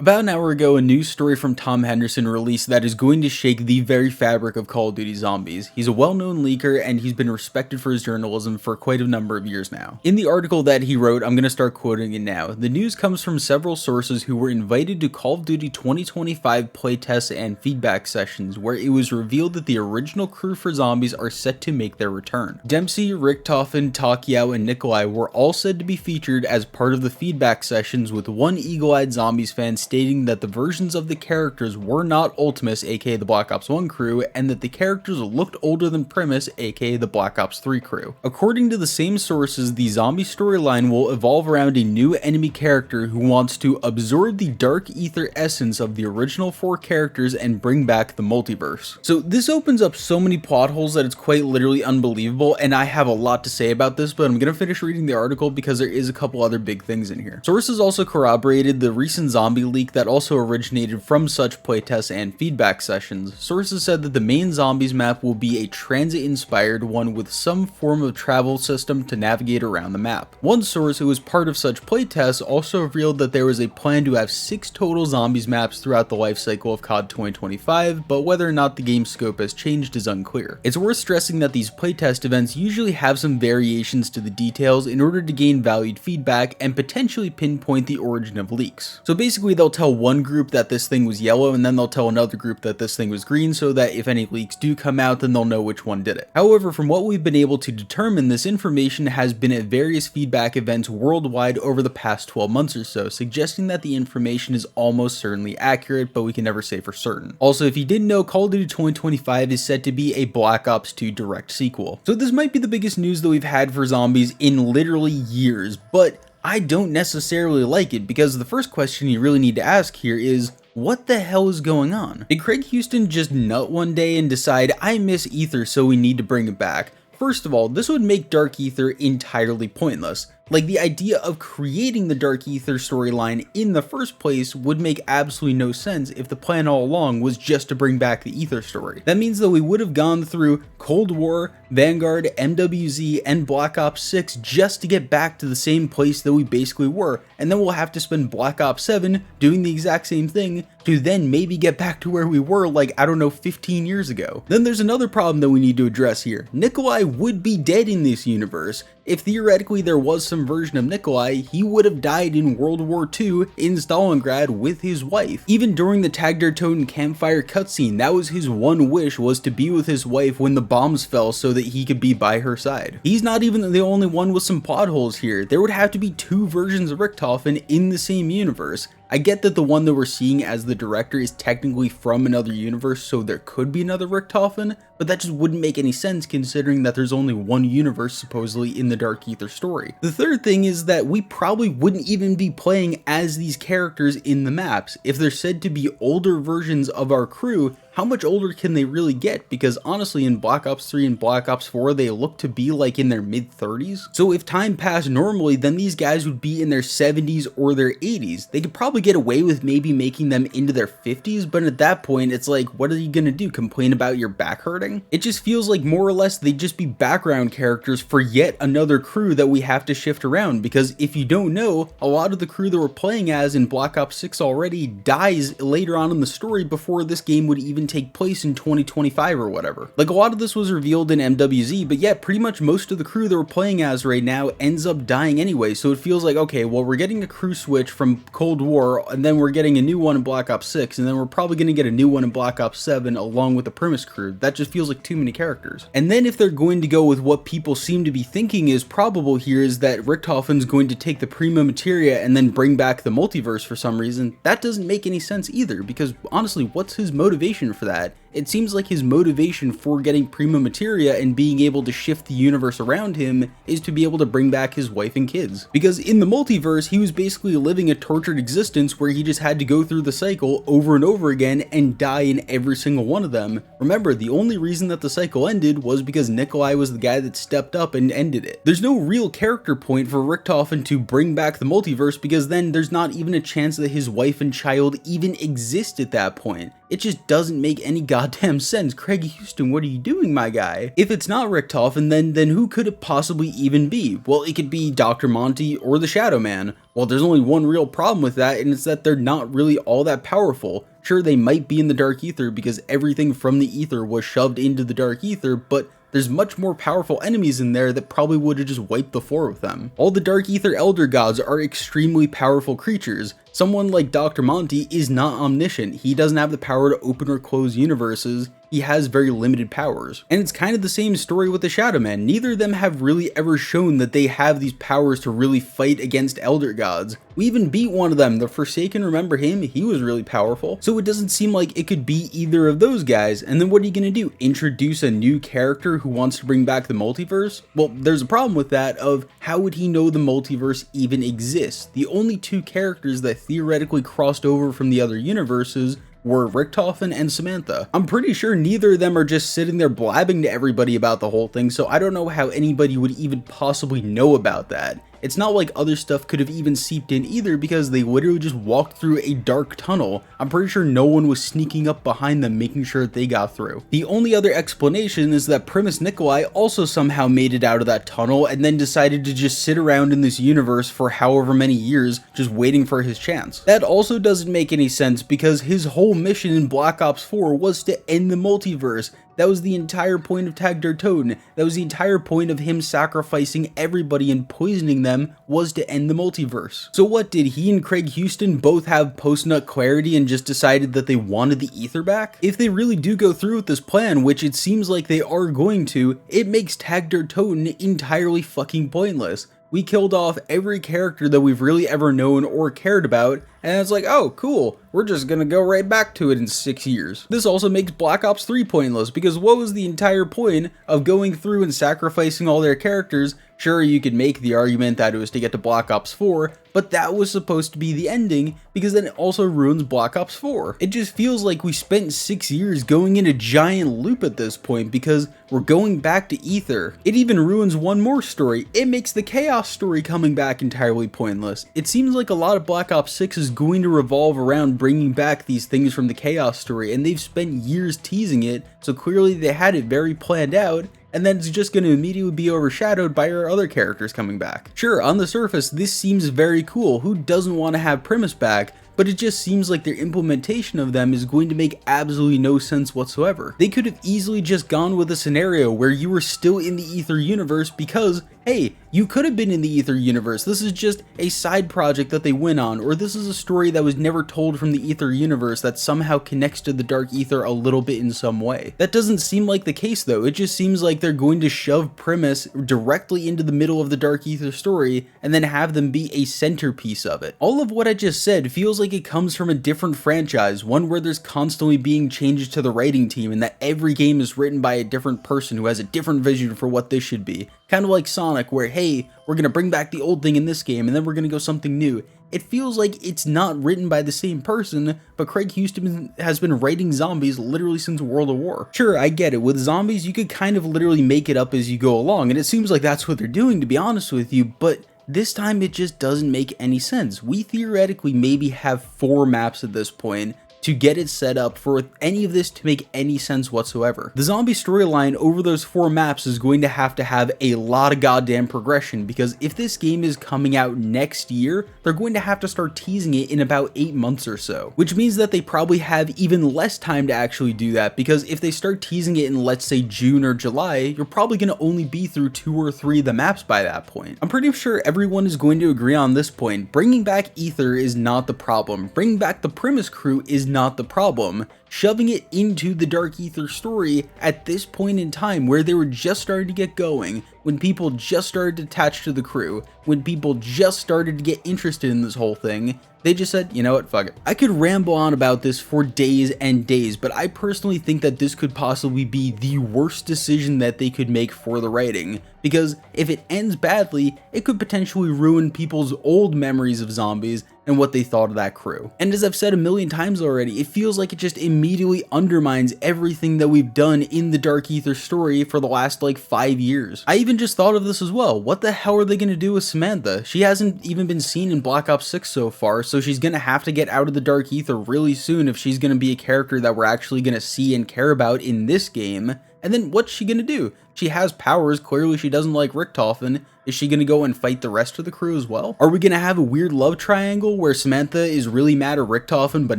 About an hour ago, a news story from Tom Henderson released that is going to shake the very fabric of Call of Duty Zombies. He's a well-known leaker, and he's been respected for his journalism for quite a number of years now. In the article that he wrote, I'm going to start quoting it now. The news comes from several sources who were invited to Call of Duty 2025 playtests and feedback sessions, where it was revealed that the original crew for Zombies are set to make their return. Dempsey, Richtofen, Takiao, and Nikolai were all said to be featured as part of the feedback sessions, with one eagle-eyed Zombies fan stating that the versions of the characters were not Ultimus, aka the Black Ops 1 crew, and that the characters looked older than Primis, aka the Black Ops 3 crew. According to the same sources, the zombie storyline will evolve around a new enemy character who wants to absorb the dark ether essence of the original 4 characters and bring back the multiverse. So this opens up so many plot holes that it's quite literally unbelievable, and I have a lot to say about this, but I'm gonna finish reading the article because there is a couple other big things in here. Sources also corroborated the recent zombie leak that also originated from such playtests and feedback sessions. Sources said that the main Zombies map will be a transit-inspired one with some form of travel system to navigate around the map. One source who was part of such playtests also revealed that there was a plan to have 6 total Zombies maps throughout the lifecycle of COD 2025, but whether or not the game's scope has changed is unclear. It's worth stressing that these playtest events usually have some variations to the details in order to gain valued feedback and potentially pinpoint the origin of leaks. So basically they'll tell one group that this thing was yellow, and then they'll tell another group that this thing was green, so that if any leaks do come out, then they'll know which one did it. However, from what we've been able to determine, this information has been at various feedback events worldwide over the past 12 months or so, suggesting that the information is almost certainly accurate, but we can never say for certain. Also, if you didn't know, Call of Duty 2025 is set to be a Black Ops 2 direct sequel. So this might be the biggest news that we've had for Zombies in literally years, but I don't necessarily like it, because the first question you really need to ask here is, what the hell is going on? Did Craig Houston just nut one day and decide, I miss Aether so we need to bring it back? First of all, this would make Dark Aether entirely pointless. Like, the idea of creating the Dark Aether storyline in the first place would make absolutely no sense if the plan all along was just to bring back the Aether story. That means that we would have gone through Cold War, Vanguard, MWZ, and Black Ops 6 just to get back to the same place that we basically were, and then we'll have to spend Black Ops 7 doing the exact same thing to then maybe get back to where we were, like, I don't know, 15 years ago. Then there's another problem that we need to address here. Nikolai would be dead in this universe. If theoretically there was some version of Nikolai, he would have died in World War II in Stalingrad with his wife. Even during the Tag der Toten campfire cutscene, that was his one wish, was to be with his wife when the bombs fell so that he could be by her side. He's not even the only one with some plot holes here. There would have to be 2 versions of Richtofen in the same universe. I get that the one that we're seeing as the director is technically from another universe, so there could be another Richtofen, but that just wouldn't make any sense considering that there's only one universe supposedly in the Dark Aether story. The third thing is that we probably wouldn't even be playing as these characters in the maps. If they're said to be older versions of our crew, how much older can they really get? Because honestly, in Black Ops 3 and Black Ops 4, they look to be like in their mid-30s. So if time passed normally, then these guys would be in their 70s or their 80s. They could probably get away with maybe making them into their 50s, but at that point, it's like, what are you gonna do? Complain about your back hurting? It just feels like more or less they'd just be background characters for yet another crew that we have to shift around, because if you don't know, a lot of the crew that we're playing as in Black Ops 6 already dies later on in the story before this game would even take place in 2025 or whatever. Like, a lot of this was revealed in MWZ, but yet pretty much most of the crew that we're playing as right now ends up dying anyway, so it feels like, okay, well, we're getting a crew switch from Cold War, and then we're getting a new one in Black Ops 6, and then we're probably going to get a new one in Black Ops 7 along with the Primis crew. That just feels like too many characters. And then if they're going to go with what people seem to be thinking is probable here, is that Richtofen's going to take the Prima Materia and then bring back the multiverse for some reason, that doesn't make any sense either, because honestly, what's his motivation for that? It seems like his motivation for getting Prima Materia and being able to shift the universe around him is to be able to bring back his wife and kids. Because in the multiverse, he was basically living a tortured existence where he just had to go through the cycle over and over again and die in every single one of them. Remember, the only reason that the cycle ended was because Nikolai was the guy that stepped up and ended it. There's no real character point for Richtofen to bring back the multiverse, because then there's not even a chance that his wife and child even exist at that point. It just doesn't make any goddamn sense. Craig Houston, what are you doing, my guy? If it's not Richtofen, then who could it possibly even be? Well, it could be Dr. Monty or the Shadow Man. Well, there's only one real problem with that, and it's that they're not really all that powerful. Sure, they might be in the Dark Aether because everything from the Aether was shoved into the Dark Aether, but there's much more powerful enemies in there that probably would have just wiped the floor with them. All the Dark Aether Elder Gods are extremely powerful creatures. Someone like Dr. Monty is not omniscient. He doesn't have the power to open or close universes. He has very limited powers. And it's kind of the same story with the Shadow Man. Neither of them have really ever shown that they have these powers to really fight against Elder Gods. We even beat one of them, the Forsaken, remember him? He was really powerful. So it doesn't seem like it could be either of those guys. And then what are you gonna do? Introduce a new character who wants to bring back the multiverse? Well, there's a problem with that of how would he know the multiverse even exists? The only two characters that theoretically crossed over from the other universes were Richtofen and Samantha. I'm pretty sure neither of them are just sitting there blabbing to everybody about the whole thing, so I don't know how anybody would even possibly know about that. It's not like other stuff could have even seeped in either because they literally just walked through a dark tunnel. I'm pretty sure no one was sneaking up behind them making sure that they got through. The only other explanation is that Primis Nikolai also somehow made it out of that tunnel and then decided to just sit around in this universe for however many years just waiting for his chance. That also doesn't make any sense because his whole mission in Black Ops 4 was to end the multiverse. That was the entire point of Tag der Toten. That was the entire point of him sacrificing everybody and poisoning them was to end the multiverse. So what, did he and Craig Houston both have post-nut clarity and just decided that they wanted the Aether back? If they really do go through with this plan, which it seems like they are going to, it makes Tag der Toten entirely fucking pointless. We killed off every character that we've really ever known or cared about, and it's like, oh, cool, we're just gonna go right back to it in 6 years. This also makes Black Ops 3 pointless, because what was the entire point of going through and sacrificing all their characters? Sure, you could make the argument that it was to get to Black Ops 4, but that was supposed to be the ending, because then it also ruins Black Ops 4. It just feels like we spent 6 years going in a giant loop at this point, because we're going back to Aether. It even ruins one more story. It makes the Chaos story coming back entirely pointless. It seems like a lot of Black Ops 6 is going to revolve around bringing back these things from the Chaos story, and they've spent years teasing it, so clearly they had it very planned out, and then it's just going to immediately be overshadowed by our other characters coming back. Sure, on the surface, this seems very cool. Who doesn't want to have Primis back? But it just seems like their implementation of them is going to make absolutely no sense whatsoever. They could have easily just gone with a scenario where you were still in the Aether universe because, hey, you could have been in the Aether universe. This is just a side project that they went on, or this is a story that was never told from the Aether universe that somehow connects to the Dark Aether a little bit in some way. That doesn't seem like the case though. It just seems like they're going to shove Primis directly into the middle of the Dark Aether story and then have them be a centerpiece of it. All of what I just said feels like it comes from a different franchise, one where there's constantly being changes to the writing team and that every game is written by a different person who has a different vision for what this should be. Kind of like Sonic, where, hey, we're going to bring back the old thing in this game and then we're going to go something new. It feels like it's not written by the same person, but Craig Houston has been writing zombies literally since World of War. Sure, I get it. With zombies, you could kind of literally make it up as you go along, and it seems like that's what they're doing, to be honest with you, but this time it just doesn't make any sense. We theoretically maybe have 4 maps at this point to get it set up for any of this to make any sense whatsoever. The zombie storyline over those 4 maps is going to have a lot of goddamn progression, because if this game is coming out next year, they're going to have to start teasing it in about 8 months or so, which means that they probably have even less time to actually do that, because if they start teasing it in, let's say, June or July, you're probably going to only be through 2 or 3 of the maps by that point. I'm pretty sure everyone is going to agree on this point. Bringing back Aether is not the problem. Bringing back the Primis crew is not the problem. Shoving it into the Dark Aether story at this point in time where they were just starting to get going, when people just started to attach to the crew, when people just started to get interested in this whole thing, they just said, you know what, fuck it. I could ramble on about this for days and days, but I personally think that this could possibly be the worst decision that they could make for the writing, because if it ends badly, it could potentially ruin people's old memories of zombies and what they thought of that crew. And as I've said a million times already, it feels like it just immediately undermines everything that we've done in the Dark Aether story for the last like 5 years. I even even just thought of this as well. What the hell are they going to do with Samantha? She hasn't even been seen in Black Ops 6 so far, so she's going to have to get out of the Dark Aether really soon if she's going to be a character that we're actually going to see and care about in this game. And then what's she going to do? She has powers, clearly she doesn't like Richtofen. Is she going to go and fight the rest of the crew as well? Are we going to have a weird love triangle where Samantha is really mad at Richtofen but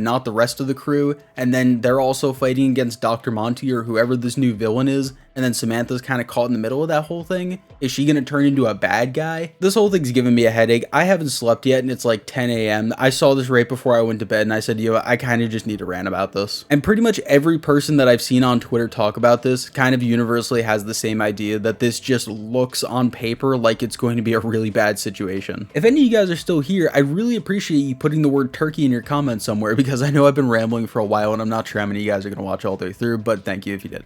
not the rest of the crew, and then they're also fighting against Dr. Monty or whoever this new villain is, and then Samantha's kind of caught in the middle of that whole thing? Is she going to turn into a bad guy? This whole thing's giving me a headache. I haven't slept yet and it's like 10 a.m. I saw this right before I went to bed and I said, yo, I kind of just need to rant about this. And pretty much every person that I've seen on Twitter talk about this kind of universally has the same idea, that this just looks on paper like it's going to be a really bad situation. If any of you guys are still here, I really appreciate you putting the word turkey in your comments somewhere, because I know I've been rambling for a while and I'm not sure how many of you guys are going to watch all the way through, but thank you if you did.